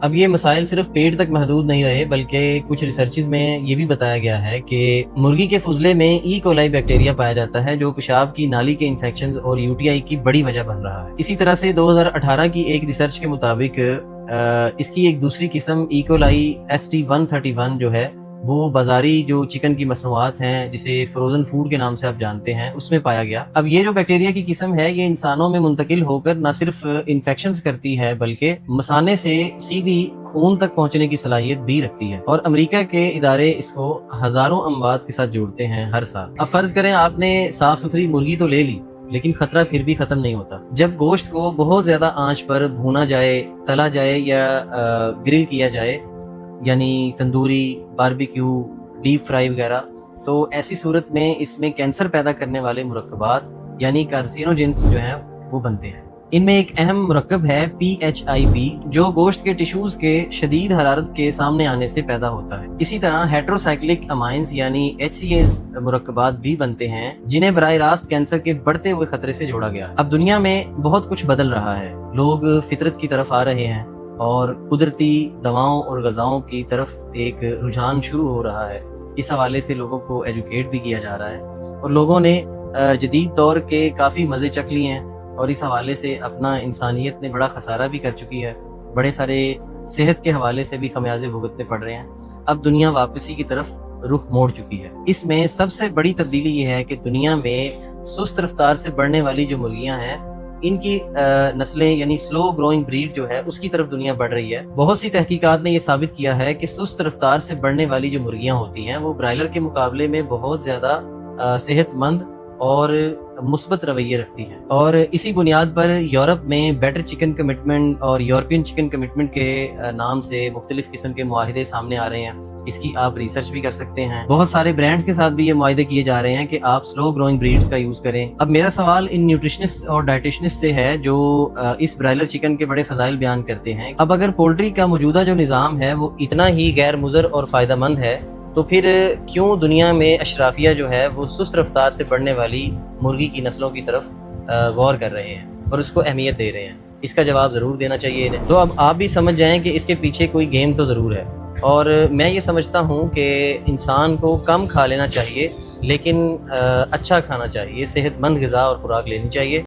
اب یہ مسائل صرف پیٹ تک محدود نہیں رہے، بلکہ کچھ ریسرچز میں یہ بھی بتایا گیا ہے کہ مرغی کے فضلے میں ای کولائی بیکٹیریا پایا جاتا ہے، جو پیشاب کی نالی کے انفیکشنز اور UTI کی بڑی وجہ بن رہا ہے۔ اسی طرح سے 2018 کی ایک ریسرچ کے مطابق اس کی ایک دوسری قسم ای کولائی ST131 جو ہے وہ بازاری جو چکن کی مصنوعات ہیں، جسے فروزن فوڈ کے نام سے آپ جانتے ہیں، اس میں پایا گیا۔ اب یہ جو بیکٹیریا کی قسم ہے یہ انسانوں میں منتقل ہو کر نہ صرف انفیکشنز کرتی ہے بلکہ مثانے سے سیدھی خون تک پہنچنے کی صلاحیت بھی رکھتی ہے، اور امریکہ کے ادارے اس کو ہزاروں اموات کے ساتھ جوڑتے ہیں ہر سال۔ اب فرض کریں آپ نے صاف ستھری مرغی تو لے لی، لیکن خطرہ پھر بھی ختم نہیں ہوتا۔ جب گوشت کو بہت زیادہ آنچ پر بھونا جائے، تلا جائے یا گرل کیا جائے، یعنی تندوری، باربیکیو، ڈیپ فرائی وغیرہ، تو ایسی صورت میں اس میں کینسر پیدا کرنے والے مرکبات یعنی کارسینوجنس جو ہیں وہ بنتے ہیں۔ ان میں ایک اہم مرکب ہے PHIP، جو گوشت کے ٹیشوز کے شدید حرارت کے سامنے آنے سے پیدا ہوتا ہے۔ اسی طرح ہیٹروسائکلک امائنز یعنی HCAs مرکبات بھی بنتے ہیں، جنہیں براہ راست کینسر کے بڑھتے ہوئے خطرے سے جوڑا گیا ہے۔ اب دنیا میں بہت کچھ بدل رہا ہے، لوگ فطرت کی طرف آ رہے ہیں اور قدرتی دواؤں اور غذاؤں کی طرف ایک رجحان شروع ہو رہا ہے۔ اس حوالے سے لوگوں کو ایجوکیٹ بھی کیا جا رہا ہے، اور لوگوں نے جدید دور کے کافی مزے چکھ لیے ہیں، اور اس حوالے سے اپنا انسانیت نے بڑا خسارہ بھی کر چکی ہے، بڑے سارے صحت کے حوالے سے بھی خمیازے بھگتنے پڑ رہے ہیں۔ اب دنیا واپسی کی طرف رخ موڑ چکی ہے۔ اس میں سب سے بڑی تبدیلی یہ ہے کہ دنیا میں سست رفتار سے بڑھنے والی جو مرغیاں ہیں، ان کی نسلیں یعنی سلو گروئنگ بریڈ جو ہے اس کی طرف دنیا بڑھ رہی ہے۔ بہت سی تحقیقات نے یہ ثابت کیا ہے کہ سست رفتار سے بڑھنے والی جو مرغیاں ہوتی ہیں وہ برائلر کے مقابلے میں بہت زیادہ صحت مند اور مثبت رویے رکھتی ہیں، اور اسی بنیاد پر یورپ میں بیٹر چکن کمٹمنٹ اور یورپین چکن کمٹمنٹ کے نام سے مختلف قسم کے معاہدے سامنے آ رہے ہیں۔ اس کی آپ ریسرچ بھی کر سکتے ہیں۔ بہت سارے برانڈز کے ساتھ بھی یہ معاہدے کیے جا رہے ہیں کہ آپ سلو گروئنگ بریڈز کا یوز کریں۔ اب میرا سوال ان نیوٹریشنسٹ اور ڈائٹیشنسٹ سے ہے جو اس برائلر چکن کے بڑے فضائل بیان کرتے ہیں۔ اب اگر پولٹری کا موجودہ جو نظام ہے وہ اتنا ہی غیر مضر اور فائدہ مند ہے، تو پھر کیوں دنیا میں اشرافیہ جو ہے وہ سست رفتار سے بڑھنے والی مرغی کی نسلوں کی طرف غور کر رہے ہیں اور اس کو اہمیت دے رہے ہیں؟ اس کا جواب ضرور دینا چاہیے انہیں۔ تو اب آپ بھی سمجھ جائیں کہ اس کے پیچھے کوئی گیم تو ضرور ہے، اور میں یہ سمجھتا ہوں کہ انسان کو کم کھا لینا چاہیے، لیکن اچھا کھانا چاہیے، صحت مند غذا اور خوراک لینی چاہیے۔